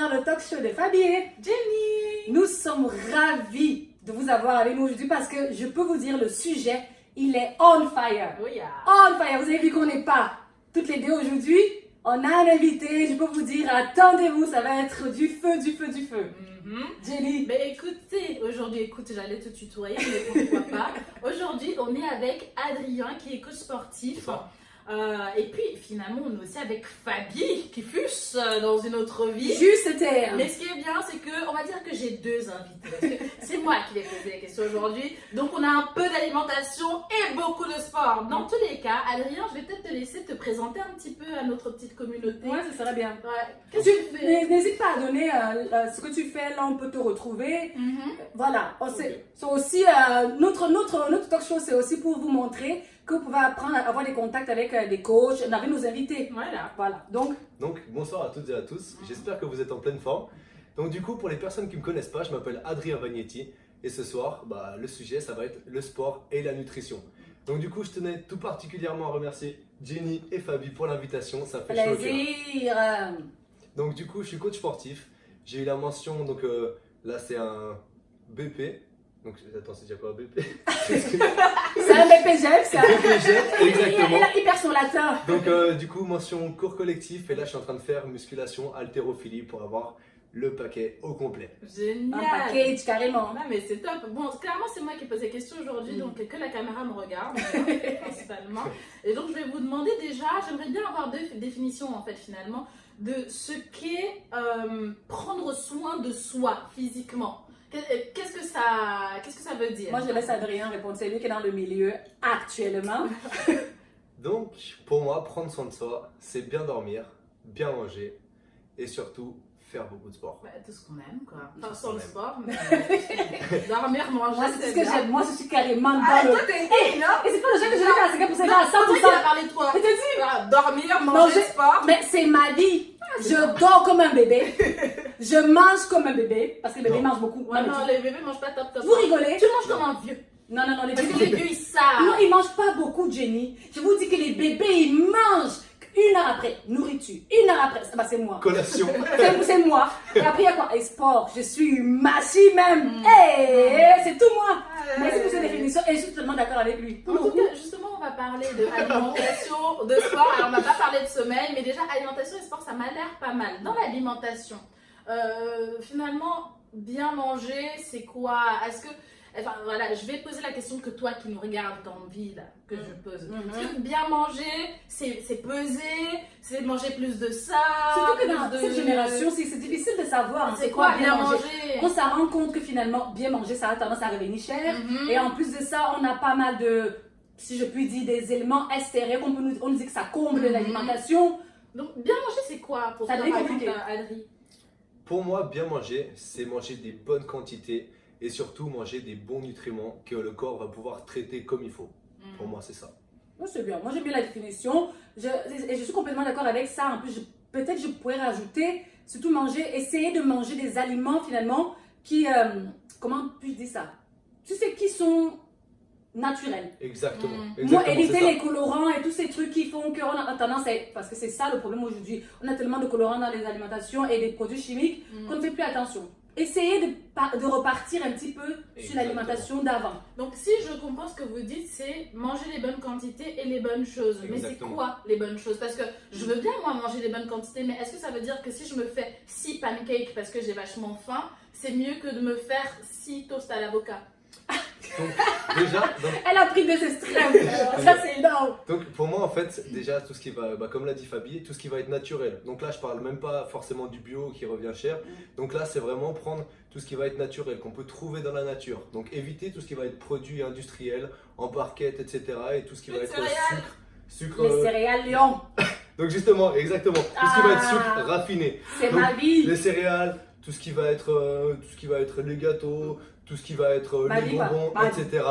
Bonsoir, le talk show de Fabi et Jenny. Nous sommes ravis de vous avoir avec nous aujourd'hui parce que je peux vous dire le sujet, il est on fire. Oh yeah. On fire, vous avez vu qu'on n'est pas toutes les deux aujourd'hui. On a un invité, je peux vous dire, attendez-vous, ça va être du feu, du feu, du feu. Jenny. Ben écoutez, aujourd'hui, j'allais te tutoyer, mais pourquoi pas. Aujourd'hui, on est avec Adrien qui est coach sportif. Et puis finalement, on est aussi avec Fabi qui fut dans une autre vie. Juste terme. Mais ce qui est bien, c'est que on va dire que j'ai deux invités. Parce que c'est moi qui vais poser les questions aujourd'hui. Donc on a un peu d'alimentation et beaucoup de sport. Dans tous les cas, Adrien, je vais peut-être te laisser te présenter un petit peu à notre petite communauté. Ouais, ça serait bien. Ouais. Qu'est-ce que tu fais? N'hésite pas à donner ce que tu fais, là on peut te retrouver. Voilà, c'est aussi notre talk show, c'est aussi pour vous montrer que vous pouvez apprendre à avoir des contacts avec des coachs, avec nos invités. Voilà. Donc, bonsoir à toutes et à tous, j'espère que vous êtes en pleine forme. Donc du coup, pour les personnes qui ne me connaissent pas, je m'appelle Adrien Vagnetti et ce soir, le sujet, ça va être le sport et la nutrition. Donc du coup, je tenais tout particulièrement à remercier Jenny et Fabi pour l'invitation, ça fait chaud au cœur. plaisir. Donc du coup, je suis coach sportif, j'ai eu la mention, donc là c'est un BP. Donc, attends, c'est déjà quoi un BP? C'est un BPGEF, ça. BPGEF, exactement. Il a hyper son latin. Donc, du coup, mention cours collectif. Et là, je suis en train de faire musculation, haltérophilie pour avoir le paquet au complet. Génial. Un package, carrément. Non, mais c'est top. Bon, clairement, c'est moi qui pose les questions aujourd'hui, donc que la caméra me regarde, principalement. Et donc, je vais vous demander déjà, j'aimerais bien avoir deux définitions, en fait, finalement, de ce qu'est prendre soin de soi physiquement. Qu'est-ce que ça veut dire? Moi, je laisse Adrien répondre. C'est lui qui est dans le milieu actuellement. Donc, pour moi, prendre soin de soi, c'est bien dormir, bien manger et surtout faire beaucoup de sport. Tout ce qu'on aime, quoi. Enfin, sans le sport, mais dormir, manger, Moi, c'est ce que bien. j'aime. Moi, je suis carrément dans le... Toi, t'es une, non? Et c'est pas le jeu que je vais faire, c'est que pour ça, à 100%. C'est toi qui as parlé de toi. Je te dis. Voilà, dormir, manger, sport. Mais c'est ma vie. Je dors comme un bébé. Je mange comme un bébé. Parce que les bébés mangent beaucoup. Ouais, non, les bébés mangent pas top. Vous rigolez? Tu manges comme un vieux. Non, les Parce que bébés. les vieux, ils savent. Non, ils mangent pas beaucoup, Jenny. Je vous dis que les bébés, ils mangent. 1 heure après, nourriture. 1 heure après, c'est moi. Collation. C'est moi. Et après, il y a quoi? Et sport. Je suis une machine même. C'est tout moi. Merci pour cette définition. Et je suis totalement d'accord avec lui. En tout cas, justement, on va parler de alimentation, de sport. Alors, on n'a pas parlé de sommeil, mais déjà, alimentation et sport, ça m'a l'air pas mal. Dans l'alimentation, finalement, bien manger, c'est quoi? Est-ce que... Enfin, voilà, je vais poser la question que toi qui nous regardes dans vie, là, que je pose. Est-ce que bien manger, c'est peser, c'est manger plus de ça? Surtout que dans cette génération, c'est difficile de savoir c'est quoi bien manger. On s'en rend compte que finalement, bien manger, ça a tendance à revenir cher. Et en plus de ça, on a pas mal de, si je puis dire, des éléments extérieurs. On nous dit que ça comble l'alimentation. Donc, bien manger, c'est quoi pour toi, par exemple, Adri? Pour moi, bien manger, c'est manger des bonnes quantités et surtout manger des bons nutriments que le corps va pouvoir traiter comme il faut. Pour moi, c'est ça. Moi, c'est bien. Moi, j'aime bien la définition. Et je suis complètement d'accord avec ça. En plus, peut-être je pourrais rajouter, surtout essayer de manger des aliments finalement qui, comment puis-je dire ça? Tu sais, qui sont naturels. Exactement. Moi, éviter les colorants et tous ces trucs qui font qu'on a tendance à... Parce que c'est ça le problème aujourd'hui. On a tellement de colorants dans les alimentations et des produits chimiques qu'on ne fait plus attention. Essayez de repartir un petit peu sur l'alimentation d'avant. Donc, si je comprends ce que vous dites, c'est manger les bonnes quantités et les bonnes choses. Mais c'est quoi les bonnes choses? Parce que je veux bien, moi, manger les bonnes quantités, mais est-ce que ça veut dire que si je me fais 6 pancakes parce que j'ai vachement faim, c'est mieux que de me faire 6 toasts à l'avocat? Donc, déjà, elle a pris des extrêmes. Ça, c'est énorme. Donc, pour moi, en fait, déjà, tout ce qui va, comme l'a dit Fabi, tout ce qui va être naturel. Donc là, je parle même pas forcément du bio qui revient cher. Donc là, c'est vraiment prendre tout ce qui va être naturel, qu'on peut trouver dans la nature. Donc, éviter tout ce qui va être produit industriel, en barquette, etc. Et tout ce qui va être sucre. Les céréales Lyon. Donc, justement, exactement. Tout ce qui va être sucre raffiné. C'est ma vie. Les céréales, tout ce qui va être les gâteaux, tout ce qui va être les bonbons, etc.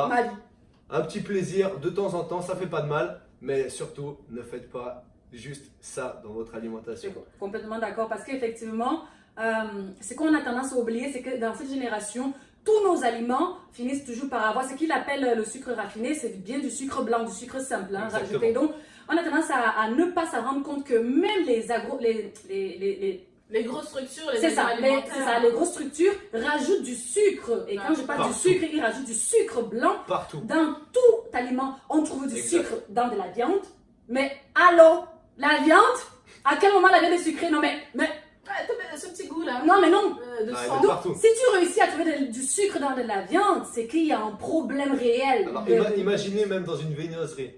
Un petit plaisir de temps en temps, ça fait pas de mal, mais surtout ne faites pas juste ça dans votre alimentation. Je suis complètement d'accord parce qu'effectivement, ce qu'on a tendance à oublier, c'est que dans cette génération, tous nos aliments finissent toujours par avoir ce qu'il appelle le sucre raffiné, c'est bien du sucre blanc, du sucre simple, hein, rajouté. Donc, on a tendance à ne pas se rendre compte que même les Les grosses structures, les C'est ça, aliments c'est alimentaires. ça, les grosses structures rajoutent du sucre. Et quand je parle du Partout. sucre, ils rajoutent du sucre blanc Partout. dans tout aliment. On trouve du Exact. sucre dans de la viande. Mais allô, la viande? À quel moment la viande est sucrée? Non mais Ouais, ce petit goût là. non mais non. De Ah, sang. mais partout. Si tu réussis à trouver du sucre dans de la viande, c'est qu'il y a un problème réel. Alors, de- imaginez même dans une viennoiserie.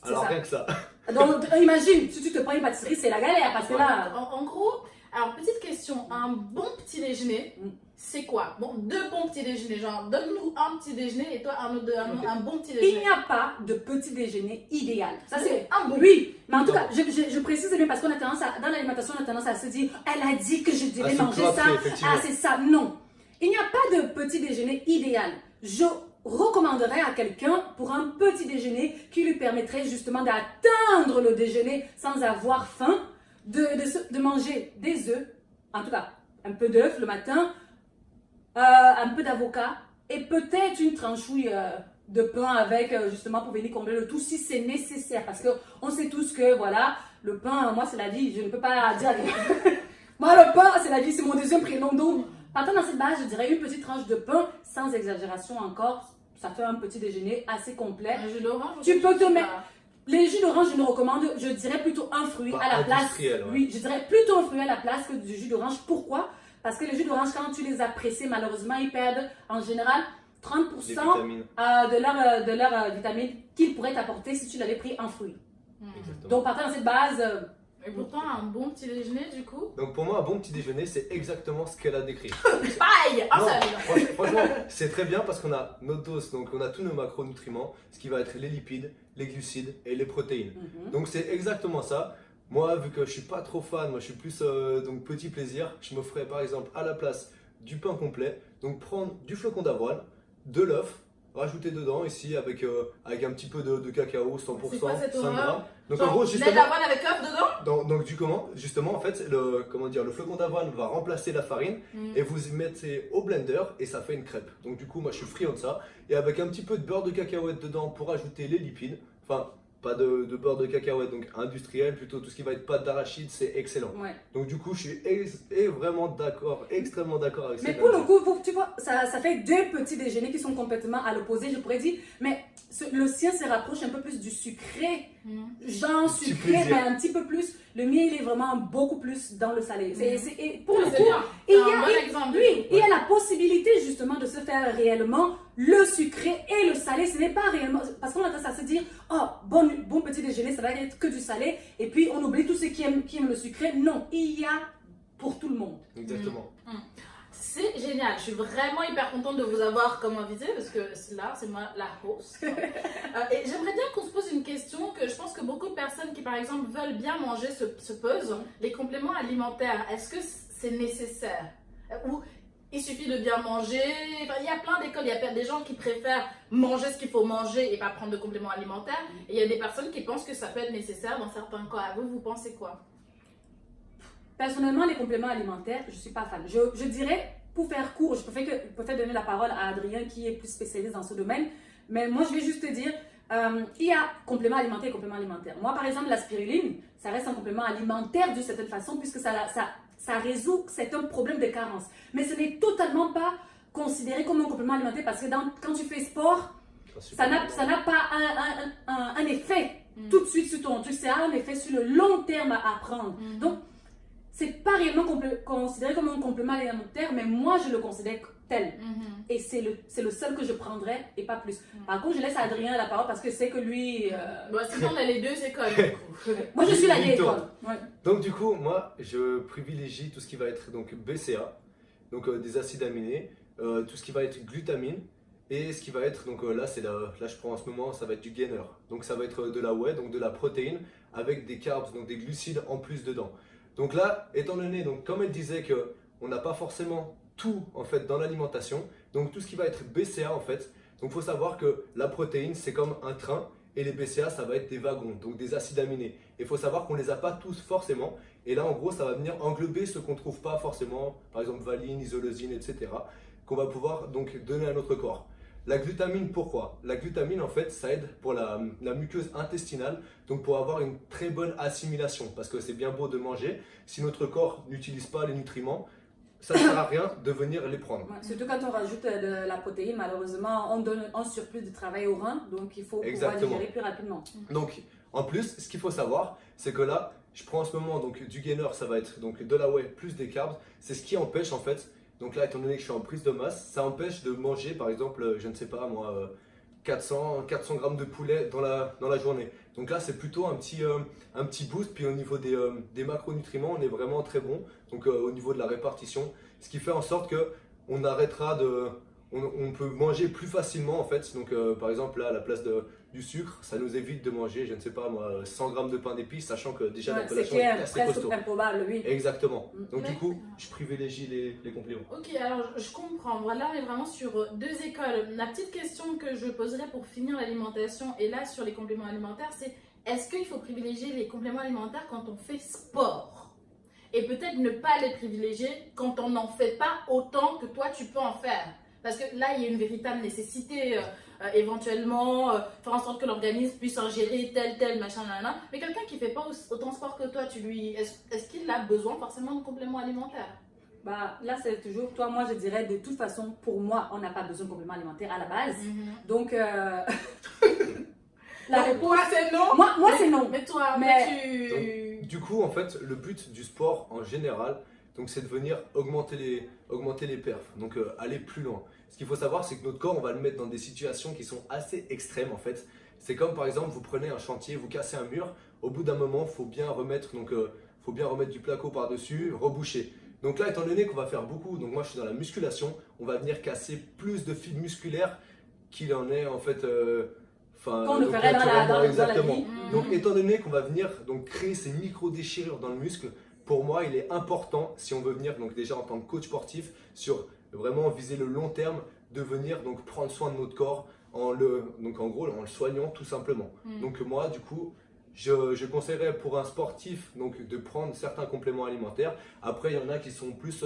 C'est Alors ça. rien que ça. Donc imagine, si tu te prends une pâtisserie, c'est la galère parce que là. En gros, alors petite question, un bon petit déjeuner, c'est quoi? Bon, deux bons petits déjeuners, genre donne-nous un petit déjeuner et toi un autre, un bon petit Il déjeuner. n'y a pas de petit déjeuner idéal. Ça c'est un bon. oui, mais en tout cas, je précise bien parce qu'on a tendance à, dans l'alimentation, on a tendance à se dire, elle a dit que je devais se manger cloîtrer, ça. effectivement. Ah, c'est ça. Non. Il n'y a pas de petit déjeuner idéal. Je recommanderais à quelqu'un pour un petit déjeuner qui lui permettrait justement d'atteindre le déjeuner sans avoir faim, de manger des œufs, en tout cas un peu d'œufs le matin, un peu d'avocat et peut-être une tranchouille de pain avec justement pour venir combler le tout si c'est nécessaire parce que on sait tous que voilà le pain moi c'est la vie, je ne peux pas dire moi le pain c'est la vie, c'est mon deuxième prénom. Donc partant dans cette base je dirais une petite tranche de pain sans exagération encore, ça fait un petit déjeuner assez complet. Un jus d'orange. Tu peux te je sais mettre- pas. Les jus d'orange, je ne recommande, je dirais plutôt un fruit Pas à la place. industriel, ouais. Oui, je dirais plutôt un fruit à la place que du jus d'orange. Pourquoi? Parce que les jus d'orange, quand tu les as pressés, malheureusement, ils perdent en général 30% Les vitamines. de leur vitamine qu'ils pourraient t'apporter si tu l'avais pris en fruit. Exactement. Donc, partant dans cette base, Et pourtant, un bon petit déjeuner, du coup. Donc pour moi, un bon petit déjeuner, c'est exactement ce qu'elle a décrit. Pareil. Un Non, seul. franchement, c'est très bien parce qu'on a notre dose, donc on a tous nos macronutriments, ce qui va être les lipides, les glucides et les protéines. Donc c'est exactement ça. Moi, vu que je suis pas trop fan, moi je suis plus donc petit plaisir, je me ferais par exemple à la place du pain complet, donc prendre du flocon d'avoine, de l'œuf, rajouter dedans ici avec un petit peu de cacao, 100%, C'est quoi cette 5 horreur grammes. Donc Genre, en gros, lait justement, d'avoine avec œuf dedans. donc du comment justement en fait le flocon d'avoine va remplacer la farine et vous y mettez au blender et ça fait une crêpe. Donc du coup moi je suis friand de ça et avec un petit peu de beurre de cacahuète dedans pour ajouter les lipides. Enfin pas de beurre de cacahuète donc industriel, plutôt tout ce qui va être pâte d'arachide, c'est excellent. ouais. Donc du coup je suis vraiment d'accord, extrêmement d'accord avec Mais cette pour le analyse. coup, tu vois, ça fait deux petits déjeuners qui sont complètement à l'opposé. Je pourrais dire, mais le sien se rapproche un peu plus du sucré. Genre Petit sucré, plaisir. mais un petit peu plus. Le mien, il est vraiment beaucoup plus dans le salé. Et pour le C'est coup, bien. il y C'est un a, bon exemple. oui, il y a la possibilité justement de se faire réellement le sucré et le salé. Ce n'est pas réellement, parce qu'on a tendance à se dire, oh, bon petit déjeuner, ça va être que du salé. Et puis on oublie tous ceux qui aiment le sucré. Non, il y a pour tout le monde. Exactement. C'est génial, je suis vraiment hyper contente de vous avoir comme invité parce que là, c'est moi la host. Et j'aimerais bien qu'on se pose une question que je pense que beaucoup de personnes qui, par exemple, veulent bien manger se posent. Les compléments alimentaires, est-ce que c'est nécessaire? Ou il suffit de bien manger? Enfin, il y a plein d'écoles, il y a des gens qui préfèrent manger ce qu'il faut manger et pas prendre de compléments alimentaires. Et il y a des personnes qui pensent que ça peut être nécessaire dans certains cas. Vous pensez quoi? Personnellement, les compléments alimentaires, je ne suis pas fan. Je dirais, pour faire court, je préfère donner la parole à Adrien qui est plus spécialiste dans ce domaine. Mais moi, je vais juste te dire, il y a compléments alimentaires et compléments alimentaires. Moi, par exemple, la spiruline, ça reste un complément alimentaire d'une certaine façon puisque ça résout certains problèmes de carence. Mais ce n'est totalement pas considéré comme un complément alimentaire parce que quand tu fais sport, ça n'a pas un effet tout de suite sur ton truc. Ça a un effet sur le long terme à prendre. Donc, c'est pas réellement considéré comme un complément alimentaire, mais moi je le considère tel. Et c'est le seul que je prendrais et pas plus. Par contre, je laisse Adrien la parole parce que c'est que lui. Bon, sinon, on a les deux écoles. Du coup. Moi je suis la vieille Mytho. école. Ouais. Donc du coup, moi, je privilégie tout ce qui va être donc BCA, donc des acides aminés, tout ce qui va être glutamine et ce qui va être donc là je prends en ce moment, ça va être du gainer. Donc ça va être de la whey, donc de la protéine avec des carbs, donc des glucides en plus dedans. Donc là, étant donné donc comme elle disait que on n'a pas forcément tout en fait dans l'alimentation, donc tout ce qui va être BCA en fait. Donc faut savoir que la protéine c'est comme un train. Et les BCA, ça va être des wagons, donc des acides aminés. Et il faut savoir qu'on ne les a pas tous forcément. Et là, en gros, ça va venir englober ce qu'on ne trouve pas forcément, par exemple valine, isoleucine, etc., qu'on va pouvoir donc donner à notre corps. La glutamine, pourquoi? La glutamine, en fait, ça aide pour la muqueuse intestinale, donc pour avoir une très bonne assimilation. Parce que c'est bien beau de manger, si notre corps n'utilise pas les nutriments, ça ne sert à rien de venir les prendre. Ouais, surtout quand on rajoute de la protéine, malheureusement, on donne un surplus de travail au rein, donc il faut pouvoir digérer plus rapidement. Donc, en plus, ce qu'il faut savoir, c'est que là, je prends en ce moment donc, du gainer, ça va être donc, de la whey plus des carbs. C'est ce qui empêche en fait, donc là, étant donné que je suis en prise de masse, ça empêche de manger par exemple, je ne sais pas moi, 400 grammes de poulet dans la journée. Donc là, c'est plutôt un petit boost. Puis au niveau des macronutriments, on est vraiment très bon. Donc au niveau de la répartition, ce qui fait en sorte que on arrêtera de... On peut manger plus facilement en fait. Donc par exemple là, à la place du sucre, ça nous évite de manger, je ne sais pas moi, 100 grammes de pain d'épices, sachant que déjà la collation est assez costaud. Improbable, oui. Exactement. Donc du coup, je privilégie les compléments. Ok, alors je comprends. Voilà, on est vraiment sur deux écoles. La petite question que je poserai pour finir l'alimentation et là sur les compléments alimentaires, c'est est-ce qu'il faut privilégier les compléments alimentaires quand on fait sport? Et peut-être ne pas les privilégier quand on n'en fait pas autant que toi tu peux en faire. Parce que là, il y a une véritable nécessité, éventuellement, faire en sorte que l'organisme puisse ingérer tel, machin, nanana. Mais quelqu'un qui ne fait pas autant sport que toi, est-ce qu'il a besoin forcément de compléments alimentaires? Bah, là, c'est toujours toi. Moi, je dirais de toute façon, pour moi, on n'a pas besoin de compléments alimentaires à la base. Donc, la réponse, c'est non. Moi c'est non. Mais toi, Donc, du coup, en fait, le but du sport en général, donc c'est de venir augmenter les perfs, donc aller plus loin. Ce qu'il faut savoir, c'est que notre corps, on va le mettre dans des situations qui sont assez extrêmes en fait. C'est comme par exemple, vous prenez un chantier, vous cassez un mur, au bout d'un moment, il faut bien remettre du placo par-dessus, reboucher. Donc là, étant donné qu'on va faire beaucoup, donc moi je suis dans la musculation, on va venir casser plus de fibres musculaires qu'il en est en fait... qu'on le ferait dans la vie. Donc étant donné qu'on va venir donc, créer ces micro-déchirures dans le muscle, pour moi, il est important, si on veut venir, donc déjà en tant que coach sportif, sur vraiment viser le long terme, de venir donc prendre soin de notre corps en le soignant tout simplement. Donc moi, du coup, je conseillerais pour un sportif donc, de prendre certains compléments alimentaires. Après, il y en a qui sont plus,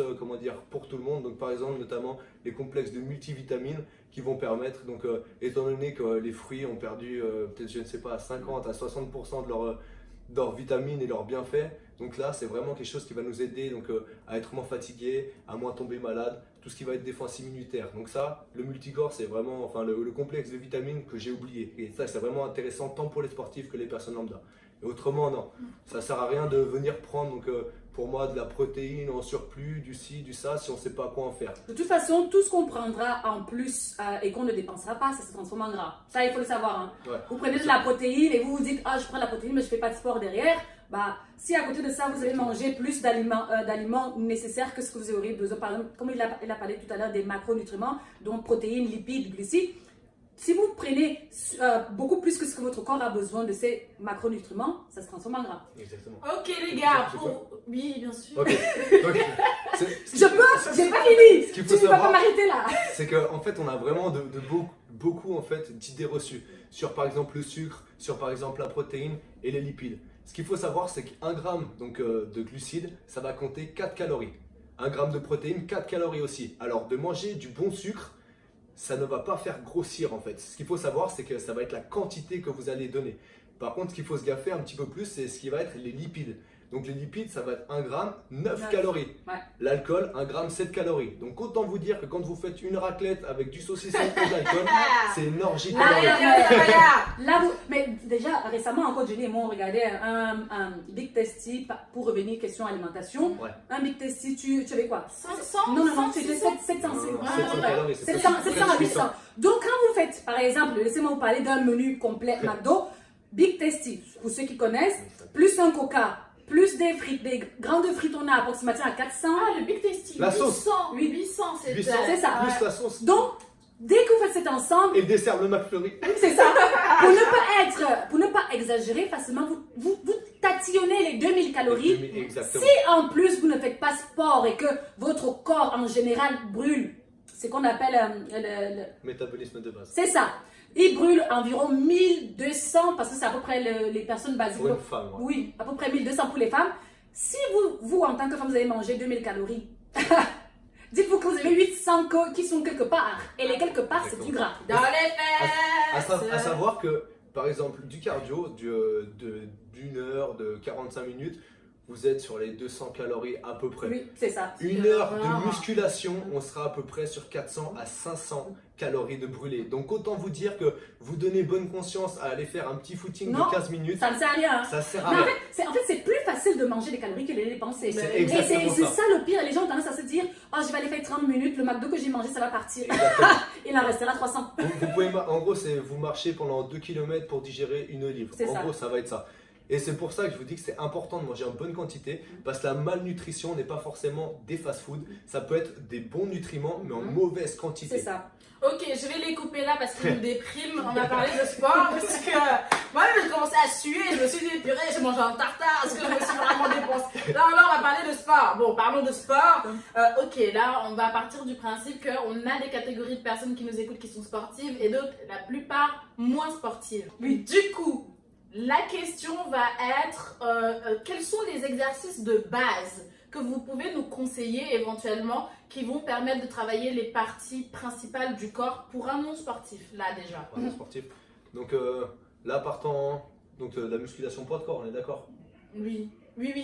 pour tout le monde. Donc par exemple, notamment les complexes de multivitamines qui vont permettre, donc étant donné que les fruits ont perdu peut-être, je ne sais pas, 50 à 60% de leurs vitamines et leurs bienfaits. Donc là, c'est vraiment quelque chose qui va nous aider donc, à être moins fatigué, à moins tomber malade, tout ce qui va être défense immunitaire. Donc ça, le multicorps, c'est vraiment le complexe de vitamines que j'ai oublié. Et ça, c'est vraiment intéressant tant pour les sportifs que les personnes lambda. Et autrement, non. Ça ne sert à rien de venir prendre, donc, pour moi, de la protéine en surplus, du ci, du ça, si on ne sait pas quoi en faire. De toute façon, tout ce qu'on prendra en plus et qu'on ne dépensera pas, ça se transforme en gras. Ça, il faut le savoir. Hein. Ouais. Vous prenez de la protéine et vous vous dites, je prends de la protéine, mais je ne fais pas de sport derrière. Bah, si à côté de ça, vous allez manger plus d'aliments nécessaires que ce que vous auriez besoin, par exemple, comme il a parlé tout à l'heure des macronutriments, donc protéines, lipides, glucides. Si vous prenez beaucoup plus que ce que votre corps a besoin de ces macronutriments, ça se transforme en gras. Exactement. Ok les gars, oui bien sûr. Ok. Donc, j'ai pas fini. Ce qu'il faut Tu ne vas savoir, pas m'arrêter là. c'est qu'en fait, on a vraiment beaucoup en fait, d'idées reçues sur par exemple le sucre, sur par exemple la protéine et les lipides. Ce qu'il faut savoir, c'est qu'un gramme donc, de glucides, ça va compter 4 calories. Un gramme de protéines, 4 calories aussi. Alors de manger du bon sucre, ça ne va pas faire grossir en fait. Ce qu'il faut savoir, c'est que ça va être la quantité que vous allez donner. Par contre, ce qu'il faut se gaffer un petit peu plus, c'est ce qui va être les lipides. Donc les lipides, ça va être 1 gramme, 9 calories. Ouais. L'alcool, 1 gramme, 7 calories. Donc autant vous dire que quand vous faites une raclette avec du saucisson et de l'alcool, c'est une orgie calorique. Mais déjà, récemment, encore Jenny et moi, on regardait un Big Tasty pour revenir question alimentation. Ouais. Un Big Tasty, tu avais quoi? 500? Non, c'était 700. 700 à 800. Donc quand vous faites, par exemple, laissez-moi vous parler d'un menu complet McDo, Big Tasty, pour ceux qui connaissent, plus un Coca, plus des frites, des grandes frites, on a approximativement à 400. Ah, le Big Tasty, la sauce. 800, c'est ça. Plus la sauce. Donc, dès que vous faites cet ensemble... Et le dessert, le McFlurry. C'est ça. Pour ne pas exagérer facilement, vous tatillonnez les 2000 calories. Exactement. Si en plus vous ne faites pas sport et que votre corps en général brûle, c'est qu'on appelle le métabolisme de base. C'est ça. Il brûle environ 1200, parce que c'est à peu près les personnes basiques. Pour une femme, ouais. Oui, à peu près 1200 pour les femmes. Si vous en tant que femme, vous avez mangé 2000 calories, dites-vous que vous avez 800 qui sont quelque part. Et les quelque part, c'est du gras. Dans les fesses. À savoir que, par exemple, du cardio d'une heure, de 45 minutes, vous êtes sur les 200 calories à peu près. Oui, c'est ça. Une heure de musculation, on sera à peu près sur 400 à 500 calories de brûlé. Donc autant vous dire que vous donnez bonne conscience à aller faire un petit footing Non, de 15 minutes. Ça ne sert à rien. Ça sert à Mais rien. en fait, c'est plus facile de manger des calories que de les dépenser. C'est Et exactement c'est ça. ça le pire. Les gens ont tendance à se dire, oh, je vais aller faire 30 minutes, le McDo que j'ai mangé, ça va partir. Il en restera 300. Vous pouvez, en gros, c'est vous marchez pendant 2 km pour digérer une livre. C'est En ça. gros, ça va être ça. Et c'est pour ça que je vous dis que c'est important de manger en bonne quantité, parce que la malnutrition n'est pas forcément des fast-food. Ça peut être des bons nutriments, mais en mauvaise quantité. C'est ça. Ok, je vais les couper là parce qu'ils me dépriment. On a parlé de sport parce que moi j'ai commencé à suer. Je me suis dit, purée, j'ai mangé un tartare. Est-ce que je me suis vraiment dépensée? Non, on va parler de sport. Bon, parlons de sport. Ok, là, on va partir du principe qu'on a des catégories de personnes qui nous écoutent qui sont sportives et d'autres, la plupart, moins sportives. Oui. Du coup, la question va être quels sont les exercices de base que vous pouvez nous conseiller éventuellement qui vont permettre de travailler les parties principales du corps pour un non-sportif, là déjà. Pour un sportif. Donc là, partant donc, la musculation poids de corps, on est d'accord? Oui,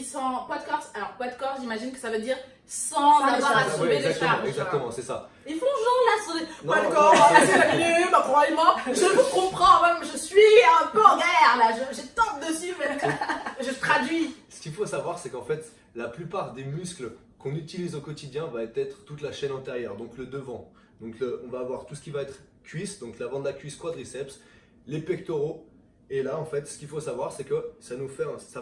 sans poids de corps. Alors, poids de corps, j'imagine que ça veut dire sans avoir à charge. soulever des exactement, charges. exactement, c'est ça. Ils font genre là sur les Non, poids de non, corps, non, assez la minute, croyez-moi, je vous comprends, même je suis un peu en guerre là, je tente dessus, mais je traduis. Ce qu'il faut savoir, c'est qu'en fait, la plupart des muscles qu'on utilise au quotidien va être toute la chaîne antérieure, donc le devant. Donc on va avoir tout ce qui va être cuisse, donc l'avant de la cuisse, quadriceps, les pectoraux. Et là, en fait, ce qu'il faut savoir, c'est que ça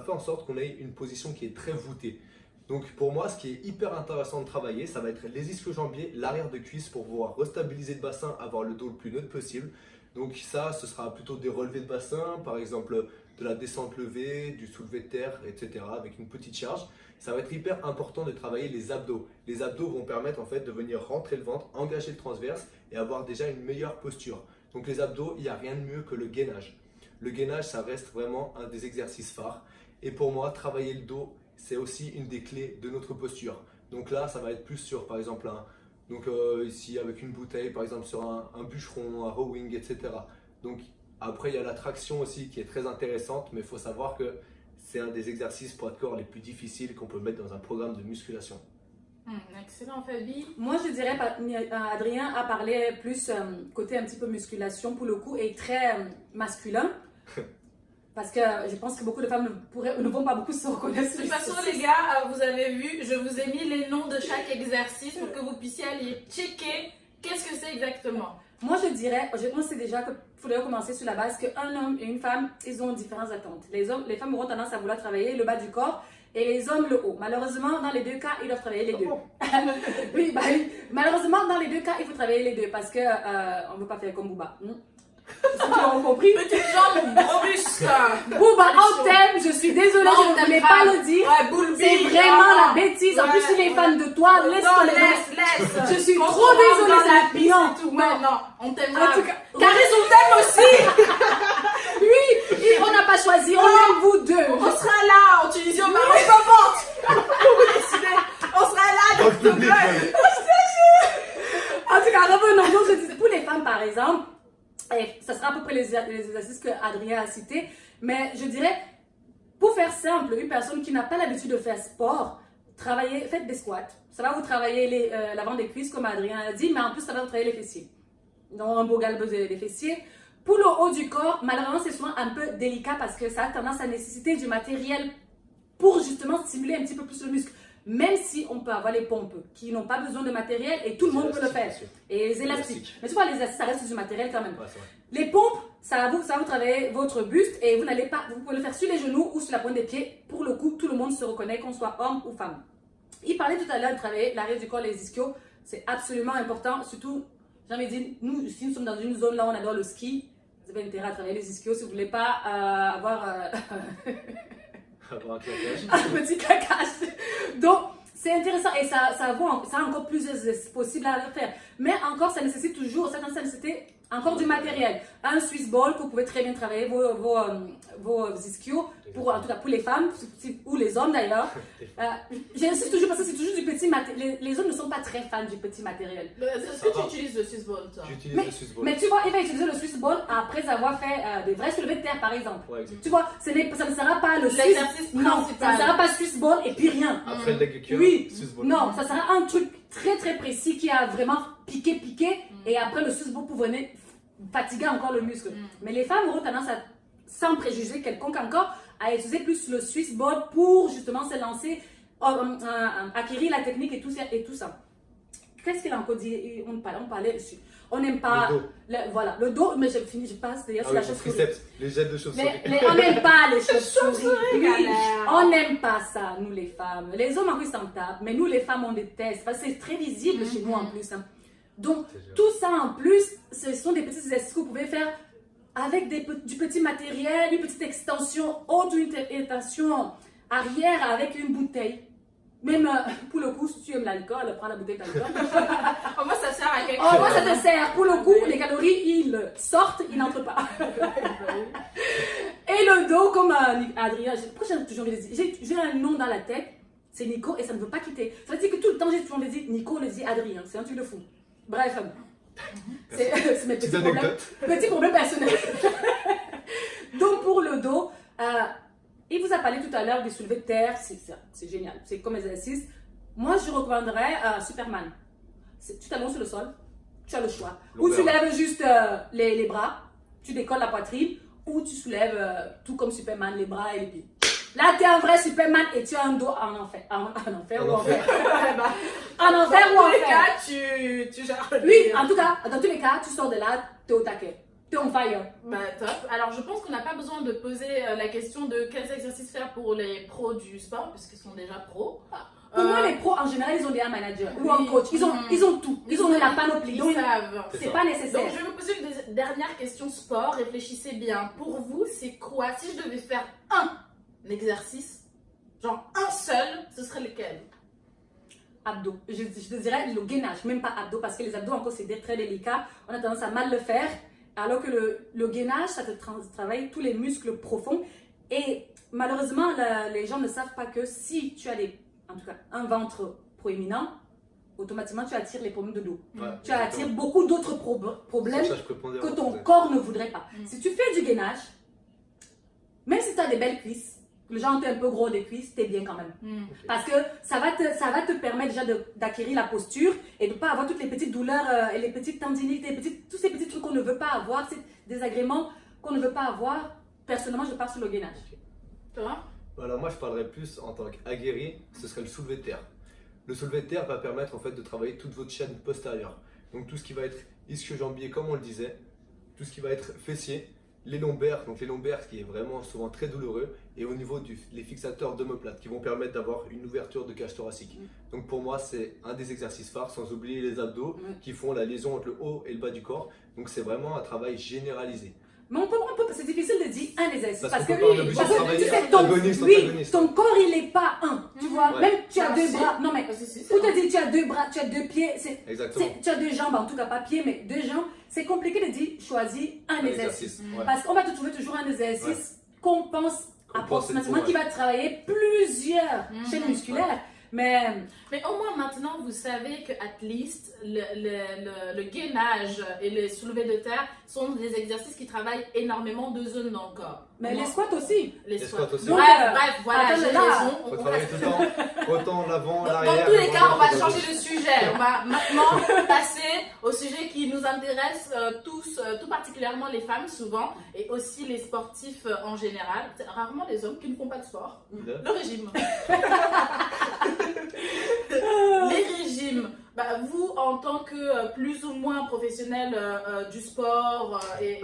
fait en sorte qu'on ait une position qui est très voûtée. Donc pour moi, ce qui est hyper intéressant de travailler, ça va être les ischio-jambiers, l'arrière de cuisse pour pouvoir restabiliser le bassin, avoir le dos le plus neutre possible. Donc ça, ce sera plutôt des relevés de bassin, par exemple de la descente levée, du soulevé de terre, etc. avec une petite charge. Ça va être hyper important de travailler les abdos. Les abdos vont permettre en fait de venir rentrer le ventre, engager le transverse et avoir déjà une meilleure posture. Donc les abdos, il n'y a rien de mieux que le gainage. Le gainage, ça reste vraiment un des exercices phares. Et pour moi, travailler le dos, c'est aussi une des clés de notre posture. Donc là, ça va être plus sur, par exemple, ici avec une bouteille, par exemple sur un bûcheron, un rowing, etc. Donc après, il y a la traction aussi qui est très intéressante, mais il faut savoir que c'est un des exercices poids de corps les plus difficiles qu'on peut mettre dans un programme de musculation. Excellent, Fabi. Moi, je dirais, Adrien a parlé plus côté un petit peu musculation pour le coup et très masculin. Parce que je pense que beaucoup de femmes ne vont pas beaucoup se reconnaître. De toute façon, les gars, vous avez vu, je vous ai mis les noms de chaque exercice pour que vous puissiez aller checker qu'est-ce que c'est exactement. Moi, je dirais, moi, c'est déjà qu'il faudrait commencer sur la base qu'un homme et une femme, ils ont différentes attentes. Les femmes auront tendance à vouloir travailler le bas du corps et les hommes le haut. Malheureusement, dans les deux cas, ils doivent travailler les deux. Oui, malheureusement, dans les deux cas, il faut travailler les deux parce qu'on ne veut pas faire comme Booba. Ceux qui l'ont compris. Petite jambe robuste. Booba, on t'aime, je suis désolée, je ne voulais pas le dire. Ouais, C'est vraiment la bêtise. En plus, il est fan de toi. Laisse. Je suis On trop se désolée. rend dans la piste Non, et tout. non. Ouais, non, on t'aime En tout grave. cas, Caris, on t'aime aussi. oui, et on n'a pas choisi, on aime vous deux. On sera là en Tunisie, au Maroc, peu importe. Vous décidez. On sera là, Dans le s'il te public, plaît. même. En tout cas, revenons. Donc, je disais, pour les femmes, par exemple, et ça sera à peu près les exercices que Adrien a cités, mais je dirais, pour faire simple, une personne qui n'a pas l'habitude de faire sport, faites des squats. Ça va vous travailler l'avant des cuisses, comme Adrien a dit, mais en plus, ça va vous travailler les fessiers. Donc, un beau galbe des fessiers. Pour le haut du corps, malheureusement, c'est souvent un peu délicat parce que ça a tendance à nécessiter du matériel pour justement stimuler un petit peu plus le muscle. Même si on peut avoir les pompes qui n'ont pas besoin de matériel et tout le monde peut le faire. Et les élastiques. Mais tu vois, les élastiques, ça reste du matériel quand même. Ouais, c'est vrai. Les pompes, ça va vous travailler votre buste et vous pouvez le faire sur les genoux ou sur la pointe des pieds. Pour le coup, tout le monde se reconnaît, qu'on soit homme ou femme. Il parlait tout à l'heure de travailler l'arrière du corps, les ischios. C'est absolument important. Surtout, j'ai envie de dire, nous, si nous sommes dans une zone là où on adore le ski, vous avez intérêt à travailler les ischios si vous ne voulez pas avoir Avoir un claquage. un petit cacache. Donc, c'est intéressant et ça a encore plusieurs possibles à le faire. Mais encore, ça nécessite toujours, ça nécessite Encore du matériel. Un Swiss ball que vous pouvez très bien travailler vos ischios, en tout cas pour les femmes ou les hommes d'ailleurs. J'insiste toujours parce que c'est toujours du petit matériel. Les hommes ne sont pas très fans du petit matériel. Est-ce que tu utilises le Swiss ball, toi? J'utilise le Swiss ball. Mais tu vois, il va utiliser le Swiss ball après avoir fait des vrais soulevés de terre par exemple. Ouais, exactement. Tu vois, ça ne sera pas le Swiss. L'exercice Non, ça principal. ne sera pas Swiss ball et puis rien. Après le leg curl, Oui, Swiss ball. non, ça sera un truc très très précis qui a vraiment piqué et après le Swiss ball pour venir fatiguer encore le muscle. Mais les femmes auront tendance à, sans préjuger quelconque encore, à utiliser plus le Swiss ball pour justement se lancer, acquérir la technique et tout ça. Qu'est-ce qu'il a encore dit? On n'aime pas voilà, le dos, mais j'ai fini, je passe d'ailleurs sur la chauve-souris. Triceps, les jets de chauve-souris. On n'aime pas les chauves-souris. Oui, galère. on n'aime pas ça, nous les femmes. Les hommes en plus s'en tapent, mais nous les femmes on déteste. Parce que c'est très visible chez nous en plus. Hein. Donc tout ça en plus, ce sont des petits exercices que vous pouvez faire avec du petit matériel, une petite extension haute ou une extension arrière avec une bouteille. Même pour le coup, si tu aimes l'alcool, prends la bouteille d'alcool. Au moins, ça sert à quelque Au chose. moins, ça te sert. Pour le coup, les calories, ils sortent, ils n'entrent pas. Et le dos, comme Adrien, pourquoi j'ai toujours envie de dire, j'ai un nom dans la tête, c'est Nico et ça ne veut pas quitter. Ça veut dire que tout le temps, j'ai toujours envie de dire Nico, on le dit Adrien, c'est un truc de fou. Bref, c'est mes petits problèmes personnels. Donc, pour le dos, il vous a parlé tout à l'heure des soulevés de terre, c'est génial, c'est comme exercice. Moi, je recommanderais Superman. Tu t'allonges sur le sol, tu as le choix. Ou tu lèves juste les bras, tu décolles la poitrine, ou tu soulèves tout comme Superman, les bras et les pieds. Là, tu es un vrai Superman et tu as un dos en enfer. En enfer ou en enfer. En enfer ou en Dans tous les enfer. cas, tu gères. Oui, en tout cas, dans tous les cas, tu sors de là, tu es au taquet. Tu es on fire. Bah, top. Alors, je pense qu'on n'a pas besoin de poser la question de quels exercices faire pour les pros du sport, puisqu'ils sont déjà pros. Pour moi, les pros, en général, ils ont déjà un manager ou un Oui. coach. Ils ont tout. Ils ont la panoplie. Ils Donc, savent. c'est pas nécessaire. Donc, je vais vous poser une dernière question sport. Réfléchissez bien. Pour vous, c'est quoi? Si je devais faire un exercice, genre un seul, ce serait lequel? Abdos. Je te dirais le gainage, même pas abdos, parce que les abdos, encore, c'est très délicat. On a tendance à mal le faire. Alors que le gainage, ça te travaille tous les muscles profonds. Et malheureusement, les gens ne savent pas que si tu as en tout cas, un ventre proéminent, automatiquement, tu attires les problèmes de dos. Ouais, Tu attires beaucoup d'autres problèmes Ça, je peux répondre que ton à ça. corps ne voudrait pas. Si tu fais du gainage, même si tu as des belles cuisses, le genre t'es un peu gros des cuisses, t'es bien quand même. Parce que ça va te permettre déjà d'acquérir la posture et de ne pas avoir toutes les petites douleurs et les petites tendinites, tous ces petits trucs qu'on ne veut pas avoir, ces désagréments qu'on ne veut pas avoir. Personnellement, je pars sur le gainage. Toi? Alors moi je parlerais plus en tant qu'aguerri, ce serait le soulevé de terre. Le soulevé de terre va permettre en fait de travailler toute votre chaîne postérieure. Donc tout ce qui va être ischio-jambier comme on le disait, tout ce qui va être fessier, les lombaires, donc les lombaires ce qui est vraiment souvent très douloureux, et au niveau des fixateurs d'omoplate qui vont permettre d'avoir une ouverture de cage thoracique. Donc pour moi c'est un des exercices phares, sans oublier les abdos qui font la liaison entre le haut et le bas du corps. Donc c'est vraiment un travail généralisé. Mais c'est difficile de dire un exercice parce que ton corps il n'est pas un, tu vois. Ouais. Même tu as deux bras. Non mais pour te dire tu as deux bras, tu as deux pieds, Exactement. tu as deux jambes, en tout cas pas pieds mais deux jambes. C'est compliqué de dire choisis un exercice. Parce qu'on va te trouver toujours un exercice qu'on pense approximativement qui va travailler plusieurs chaînes musculaires. Mais au moins maintenant, vous savez que at least le gainage et les soulevés de terre sont des exercices qui travaillent énormément de zones dans le corps. les squats aussi. Les squats aussi. Bref, voilà, j'ai raison. On va travailler tout le temps, autant l'avant, l'arrière. Dans tous les cas, on va changer de sujet. On va maintenant passer au sujet qui nous intéresse tous, tout particulièrement les femmes souvent, et aussi les sportifs en général. C'est rarement les hommes qui ne font pas de sport. Le régime. Les régimes. Bah, vous, en tant que plus ou moins professionnel du sport c'est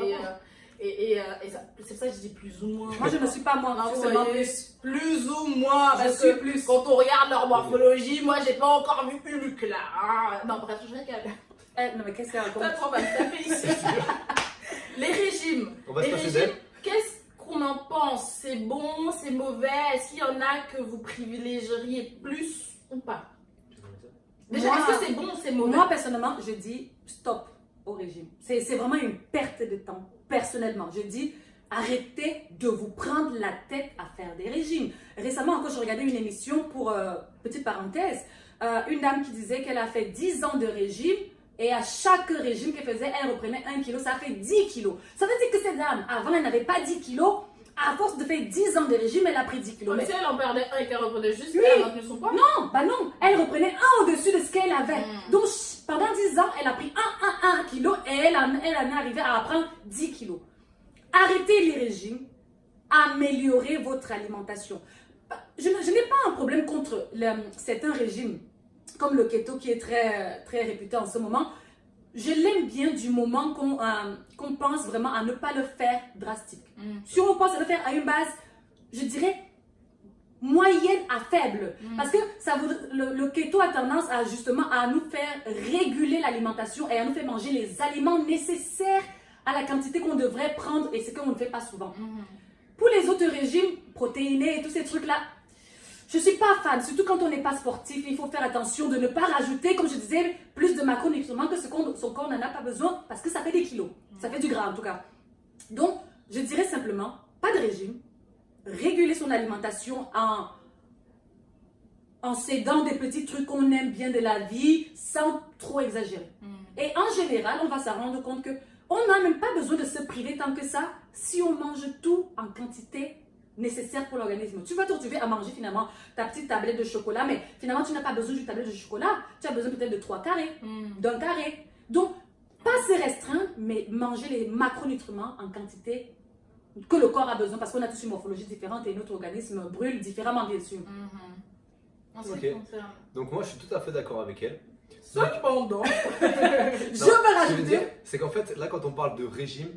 pour ça que je dis plus ou moins. Moi je ne suis pas moi, Non, je vous suis voyez, plus ou moins. Je Parce suis que plus. quand on regarde leur morphologie, moi j'ai pas encore vu Hulk là. Hein. Non, bref, je rigole. Non mais qu'est-ce qu'il y a encore? Pas trop, on va se taper ici. Les régimes. On va se Les passer régimes, d'elle. qu'est-ce qu'on en pense? C'est bon, c'est mauvais? Est-ce qu'il y en a que vous privilégieriez plus ou pas? Déjà, Moi- est-ce que c'est bon ou c'est mauvais? Moi personnellement je dis stop. au régime. C'est vraiment une perte de temps, personnellement. Je dis, arrêtez de vous prendre la tête à faire des régimes. Récemment encore, je regardais une émission pour, petite parenthèse, une dame qui disait qu'elle a fait 10 ans de régime et à chaque régime qu'elle faisait, elle reprenait 1 kilo, ça fait 10 kilos. Ça veut dire que cette dame, avant, elle n'avait pas 10 kilos. À force de faire 10 ans de régime, elle a pris 10 kilos. Mais si elle en perdait un et qu'elle reprenait juste, Oui. elle a maintenu son poids. Non, bah non, elle reprenait un au-dessus de ce qu'elle avait. Donc pendant 10 ans, elle a pris 1 kilo et elle en est arrivée à prendre 10 kilos. Arrêtez les régimes, améliorez votre alimentation. Je n'ai pas un problème contre certains régimes, comme le keto qui est très, très réputé en ce moment. Je l'aime bien du moment qu'on pense vraiment à ne pas le faire drastique. Si on pense à le faire à une base, je dirais moyenne à faible. Parce que le keto a tendance à justement à nous faire réguler l'alimentation et à nous faire manger les aliments nécessaires à la quantité qu'on devrait prendre et ce qu'on ne fait pas souvent. Pour les autres régimes protéinés et tous ces trucs-là, je ne suis pas fan, surtout quand on n'est pas sportif. Il faut faire attention de ne pas rajouter, comme je disais, plus de macronutriments que son corps n'en a pas besoin parce que ça fait des kilos. Ça fait du gras en tout cas. Donc, je dirais simplement, pas de régime. Réguler son alimentation en s'aidant des petits trucs qu'on aime bien de la vie sans trop exagérer. Et en général, on va se rendre compte qu'on n'a même pas besoin de se priver tant que ça si on mange tout en quantité nécessaire pour l'organisme. Tu vas te retrouver à manger finalement ta petite tablette de chocolat, mais finalement tu n'as pas besoin d'une tablette de chocolat, tu as besoin peut-être de 3 carrés, d'un carré. Donc, pas se restreindre, mais manger les macronutriments en quantité que le corps a besoin, parce qu'on a tous une morphologie différente et notre organisme brûle différemment, bien sûr. En ce qui Ok. concerne. Donc moi je suis tout à fait d'accord avec elle. Cependant, Je veux Ce que je veux rajouter. dire, c'est qu'en fait, là, quand on parle de régime,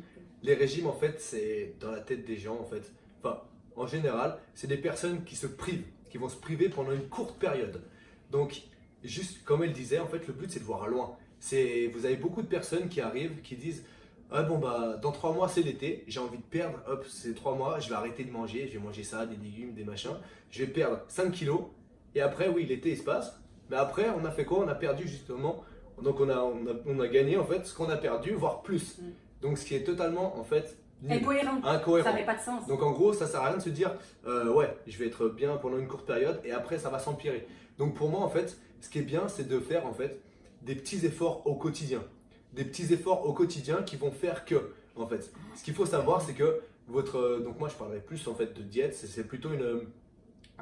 les régimes, en fait, c'est dans la tête des gens, en fait. Enfin, en général, c'est des personnes qui se privent, qui vont se priver pendant une courte période. Donc, juste comme elle disait, en fait, le but, c'est de voir loin. Vous avez beaucoup de personnes qui arrivent, qui disent ah bon, bah, dans 3 mois, c'est l'été, j'ai envie de perdre, hop, ces 3 mois, je vais arrêter de manger, je vais manger ça, des légumes, des machins, je vais perdre 5 kilos, et après, oui, l'été, il se passe. Mais après, on a fait quoi? On a perdu justement, donc on a gagné en fait ce qu'on a perdu, voire plus. Donc ce qui est totalement en fait nul, Incohérent. incohérent. Ça n'a pas de sens. Donc en gros, ça sert à rien de se dire ouais, je vais être bien pendant une courte période et après ça va s'empirer. Donc pour moi en fait, ce qui est bien, c'est de faire en fait des petits efforts au quotidien. Des petits efforts au quotidien qui vont faire que en fait, ce qu'il faut savoir c'est que donc moi je parlerai plus en fait de diète, c'est plutôt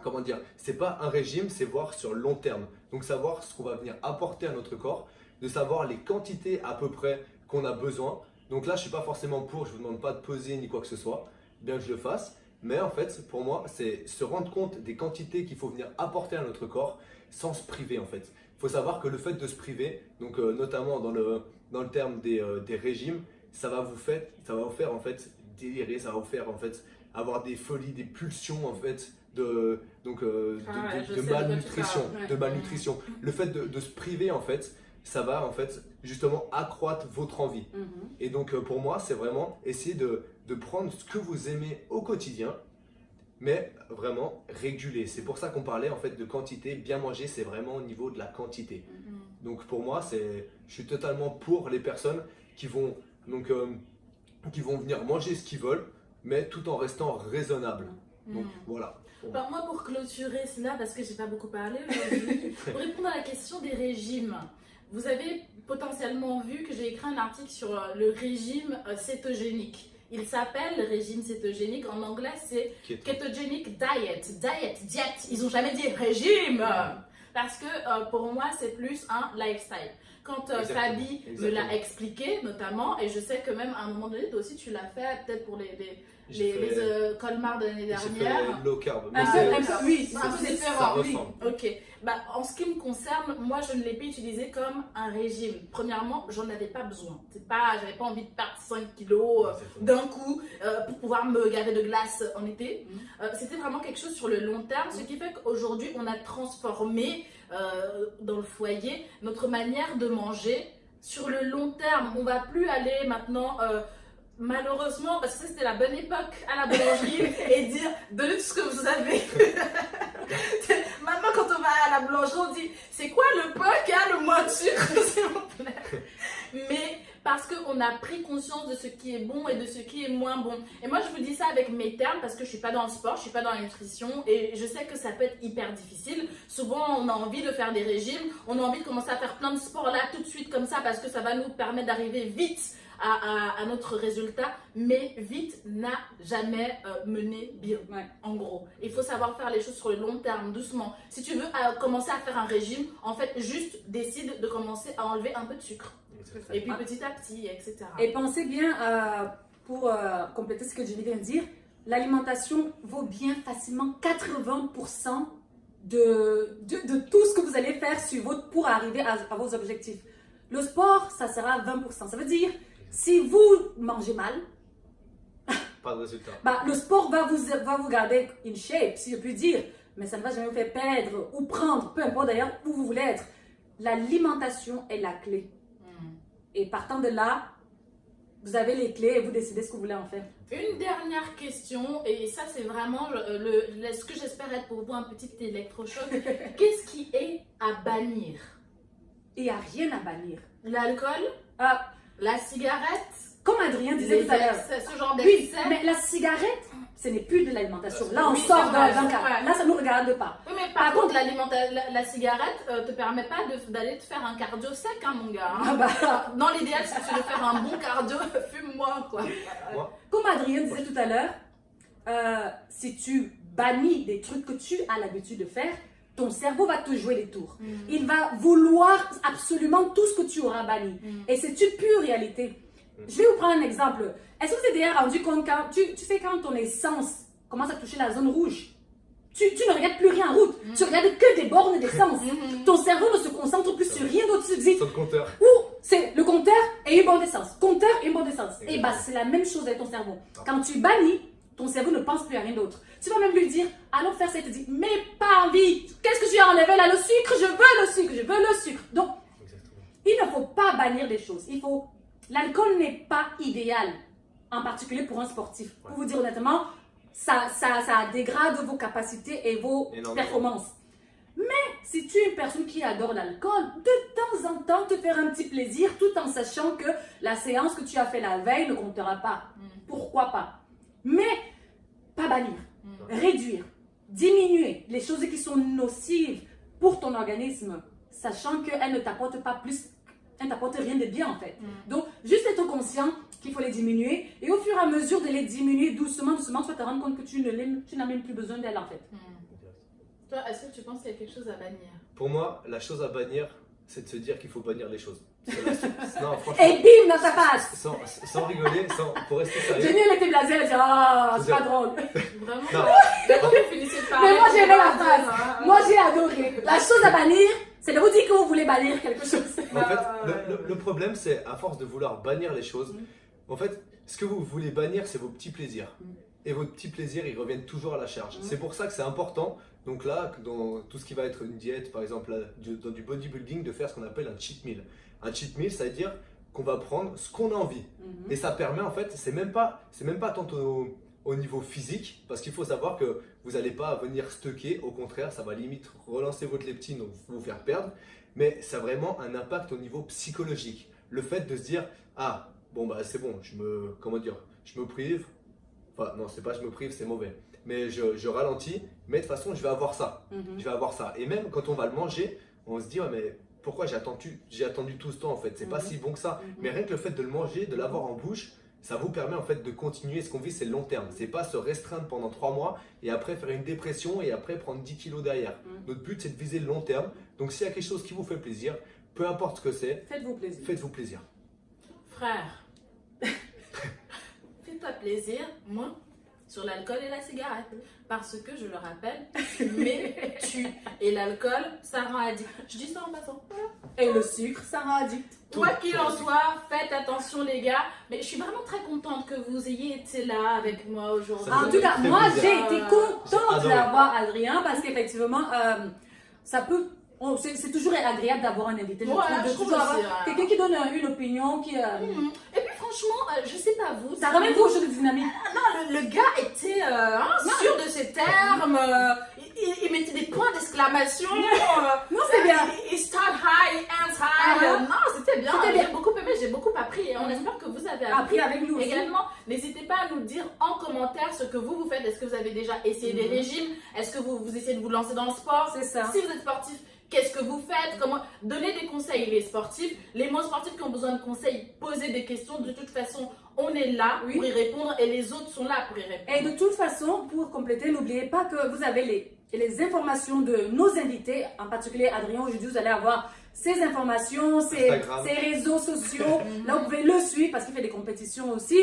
comment dire, c'est pas un régime, c'est voir sur le long terme. Donc savoir ce qu'on va venir apporter à notre corps, de savoir les quantités à peu près qu'on a besoin. Donc là, je suis pas forcément pour, je vous demande pas de peser ni quoi que ce soit, bien que je le fasse. Mais en fait, pour moi, c'est se rendre compte des quantités qu'il faut venir apporter à notre corps sans se priver en fait. Il faut savoir que le fait de se priver, donc notamment dans le terme des régimes, ça va vous faire en fait délirer, ça va vous faire en fait avoir des folies, des pulsions en fait de malnutrition, de malnutrition. Le fait de se priver en fait, ça va en fait justement accroître votre envie. Et donc pour moi, c'est vraiment essayer de prendre ce que vous aimez au quotidien, mais vraiment réguler. C'est pour ça qu'on parlait en fait de quantité. Bien manger, c'est vraiment au niveau de la quantité. Donc pour moi, je suis totalement pour les personnes qui vont venir manger ce qu'ils veulent, mais tout en restant raisonnable. Donc voilà. bah, moi pour clôturer cela, parce que j'ai pas beaucoup parlé aujourd'hui, pour répondre à la question des régimes, vous avez potentiellement vu que j'ai écrit un article sur le régime cétogénique. Il s'appelle le régime cétogénique, en anglais c'est ketogenic diet. Ils ont jamais dit régime, parce que pour moi c'est plus un lifestyle. Quand Fabi me l'a expliqué notamment, et je sais que même à un moment donné, toi aussi tu l'as fait, peut-être pour les colmars de l'année dernière. J'ai fait low carb. Oui, un peu ça différent. Oui. ressemble. Ok. Bah, en ce qui me concerne, moi je ne l'ai pas utilisé comme un régime. Premièrement, j'en avais pas besoin. J'avais pas envie de perdre 5 kilos d'un coup pour pouvoir me gaver de glace en été. C'était vraiment quelque chose sur le long terme, ce qui fait qu'aujourd'hui on a transformé dans le foyer notre manière de manger sur le long terme. On va plus aller maintenant malheureusement, parce que ça c'était la bonne époque à la boulangerie et dire donnez tout ce que vous avez. Maintenant quand on va à la boulangerie on dit c'est quoi le pot qui a le moins de sucre s'il vous plaît. Mais parce qu'on a pris conscience de ce qui est bon et de ce qui est moins bon. Et moi, je vous dis ça avec mes termes parce que je suis pas dans le sport, je suis pas dans la nutrition et je sais que ça peut être hyper difficile. Souvent, on a envie de faire des régimes, on a envie de commencer à faire plein de sports là tout de suite comme ça parce que ça va nous permettre d'arriver vite à notre résultat, mais vite n'a jamais mené bien. Ouais. En gros, il faut savoir faire les choses sur le long terme, doucement. Si tu veux commencer à faire un régime, en fait, juste décide de commencer à enlever un peu de sucre. Et puis petit à petit, etc. Et pensez bien, pour compléter ce que Jenny vient de dire, l'alimentation vaut bien facilement 80% de tout ce que vous allez faire pour arriver à vos objectifs. Le sport, ça sera 20%. Ça veut dire, si vous mangez mal, Pas de résultat. le sport va vous garder in shape, si je puis dire, mais ça ne va jamais vous faire perdre ou prendre, peu importe d'ailleurs où vous voulez être. L'alimentation est la clé. Et partant de là, vous avez les clés et vous décidez ce que vous voulez en faire. Une dernière question, et ça c'est vraiment ce que j'espère être pour vous un petit électrochoc. Qu'est-ce qui est à bannir? Il n'y a rien à bannir. L'alcool? La cigarette? Comme Adrien disait tout à l'heure. Ce genre Oui, d'excès? mais la cigarette, ce n'est plus de l'alimentation. Là, on Oui, sort c'est vrai, d'un cas. ouais. Là, ça ne nous regarde pas. Oui, mais par contre, la cigarette te permet pas d'aller te faire un cardio sec, hein, mon gars. Hein. Dans l'idéal, si tu veux faire un bon cardio, fume-moi, quoi. Comme Adrien disait tout à l'heure, si tu bannis des trucs que tu as l'habitude de faire, ton cerveau va te jouer des tours. Il va vouloir absolument tout ce que tu auras banni. Et c'est une pure réalité. Je vais vous prendre un exemple. Est-ce que vous êtes déjà rendu compte quand tu sais quand ton essence commence à toucher la zone rouge, tu ne regardes plus rien en route. Tu regardes que des bornes d'essence. Ton cerveau ne se concentre plus sur rien d'autre. Tu te dis, Sur le compteur. ou c'est le compteur et une borne d'essence. Compteur et une borne d'essence. Et c'est la même chose avec ton cerveau. Quand tu bannis, ton cerveau ne pense plus à rien d'autre. Tu vas même lui dire, allons faire ça. Il te dit, mais pas envie. Qu'est-ce que tu as enlevé là? Le sucre, je veux le sucre, je veux le sucre. Donc, il ne faut pas bannir des choses. L'alcool n'est pas idéal, en particulier pour un sportif. Pour vous dire honnêtement, ça dégrade vos capacités et vos performances. Mais si tu es une personne qui adore l'alcool, de temps en temps, te faire un petit plaisir tout en sachant que la séance que tu as fait la veille ne comptera pas. Pourquoi pas? Mais pas bannir, réduire, diminuer les choses qui sont nocives pour ton organisme, sachant qu'elles ne t'apportent pas plus. Elles ne t'apportent rien de bien en fait. Donc, juste être conscient qu'il faut les diminuer et au fur et à mesure de les diminuer doucement, tu vas te rendre compte que tu n'as même plus besoin d'elles en fait. Toi, est-ce que tu penses qu'il y a quelque chose à bannir? Pour moi, la chose à bannir, c'est de se dire qu'il faut bannir les choses. Non, franchement. Et bim dans ta face! Sans rigoler, pour rester sérieux. Jenny, elle était blasée, elle a dit ah, c'est pas drôle. Vraiment? Non. D'accord, vous finissez de parler. Mais moi j'ai aimé la phrase. Moi j'ai adoré. La chose à bannir, c'est de vous dire que vous voulez bannir quelque chose. En fait, le problème, c'est à force de vouloir bannir les choses, en fait, ce que vous voulez bannir, c'est vos petits plaisirs. Et vos petits plaisirs, ils reviennent toujours à la charge. C'est pour ça que c'est important, donc là, dans tout ce qui va être une diète, par exemple, dans du bodybuilding, de faire ce qu'on appelle un cheat meal. Un cheat meal, ça veut dire qu'on va prendre ce qu'on a envie. Et ça permet, en fait, c'est même pas tant au niveau physique, parce qu'il faut savoir que vous n'allez pas venir stocker, au contraire, ça va limite relancer votre leptine, donc vous faire perdre, mais ça a vraiment un impact au niveau psychologique. Le fait de se dire, ah, bon, bah c'est bon, je me prive, enfin non, c'est pas je me prive, c'est mauvais, mais je ralentis, mais de toute façon, je vais avoir ça, Et même quand on va le manger, on se dit, ouais, mais pourquoi j'ai attendu tout ce temps en fait, c'est pas si bon que ça, mais rien que le fait de le manger, de l'avoir en bouche, ça vous permet en fait de continuer. Ce qu'on vit, c'est le long terme. C'est pas se restreindre pendant 3 mois et après faire une dépression et après prendre 10 kilos derrière. Notre but, c'est de viser le long terme. Donc s'il y a quelque chose qui vous fait plaisir, peu importe ce que c'est, faites-vous plaisir. Faites-vous plaisir. Frère, fais-toi plaisir, moi, sur l'alcool et la cigarette. Parce que, je le rappelle, fumer tue. Et l'alcool, ça rend addict. Je dis ça en passant. Voilà. Et le sucre, ça rend addict. Quoi qu'il en soit, faites attention les gars. Mais je suis vraiment très contente que vous ayez été là avec moi aujourd'hui. En tout cas, moi j'ai été contente d'avoir Adrien parce qu'effectivement, ça peut. C'est toujours agréable d'avoir un invité. Voilà, je trouve aussi, quelqu'un qui donne une opinion, qui. Et puis franchement, je sais pas vous. Ça ramène beaucoup de dynamique. Non, le gars était sûr de ses termes. Il mettait des points d'exclamation. Non, c'est bien. Il start high, ends high. Non, c'était bien. J'ai beaucoup aimé, j'ai beaucoup appris. appris et on espère que vous avez Appris avec nous aussi. également. N'hésitez pas à nous dire en commentaire ce que vous faites. Est-ce que vous avez déjà essayé des régimes? Est-ce que vous essayez de vous lancer dans le sport? C'est ça. Si vous êtes sportif, qu'est-ce que vous faites? Comment donner des conseils les sportifs, les moins sportifs qui ont besoin de conseils, poser des questions. De toute façon, on est là pour y répondre et les autres sont là pour y répondre. Et de toute façon, pour compléter, n'oubliez pas que vous avez les informations de nos invités, en particulier Adrien. Aujourd'hui, vous allez avoir ses informations, ses réseaux sociaux. Là, vous pouvez le suivre parce qu'il fait des compétitions aussi,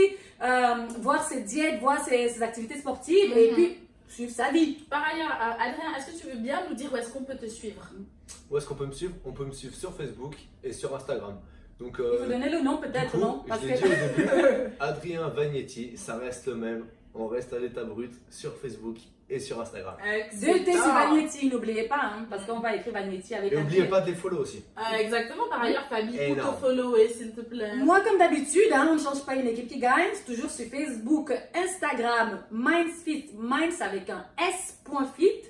voir ses diètes, voir ses activités sportives et puis suivre sa vie. Par ailleurs, Adrien, est-ce que tu veux bien nous dire où est-ce qu'on peut te suivre? Où est-ce qu'on peut me suivre? On peut me suivre sur Facebook et sur Instagram. Donc, il faut donner le nom peut-être, non? Je l'ai dit au début, Adrien Vagnetti, ça reste le même. On reste à l'état brut sur Facebook et sur Instagram. C'était sur Vagnetti, n'oubliez pas, hein, parce qu'on va écrire Vagnetti avec Et un n'oubliez T. pas de les follow aussi. Exactement, par ailleurs, Fabi, pour Énorme. te follower, s'il te plaît. Moi, comme d'habitude, hein, on ne change pas une équipe qui gagne. C'est toujours sur Facebook, Instagram, MindsFit, Minds avec un S.fit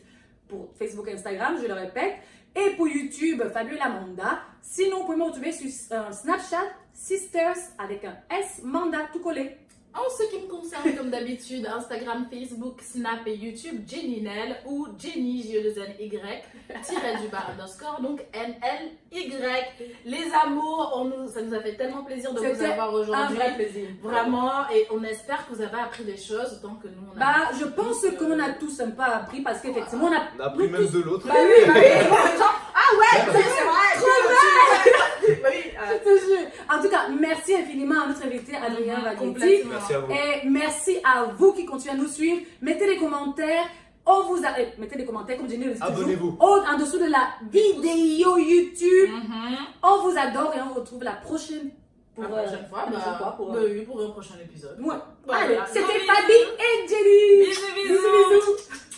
pour Facebook et Instagram, je le répète. Et pour YouTube, Fabiola Manda. Sinon, vous pouvez me retrouver sur Snapchat, Sisters avec un S, Manda, tout collé. En ce qui me concerne, comme d'habitude, Instagram, Facebook, Snap et YouTube, Jenny Nell ou Jenny, J-E-N-Y, _, donc N-L-Y. Les amours, ça nous a fait tellement plaisir de vous avoir aujourd'hui. Un vrai plaisir. Vraiment, et on espère que vous avez appris des choses autant que nous on a. Bah, je pense qu'on a tous un peu appris parce qu'effectivement, on On a appris même de l'autre. Bah oui, bah oui. Ah ouais, c'est vrai. Bah oui, Je te jure. En tout cas, merci infiniment à notre invité Adrien Vagnetti. complètement. Merci à vous. Et merci à vous qui continuez à nous suivre. Mettez des commentaires. Mettez des commentaires comme Jenny le dit toujours. Abonnez-vous. En dessous de la vidéo YouTube. Mhm. On vous adore et on vous retrouve la prochaine. La prochaine fois, pour pour un prochain épisode. Ouais. Voilà. Allez, c'était Gros Fabi et Jenny. Bisous, bisous. Bisous, bisous.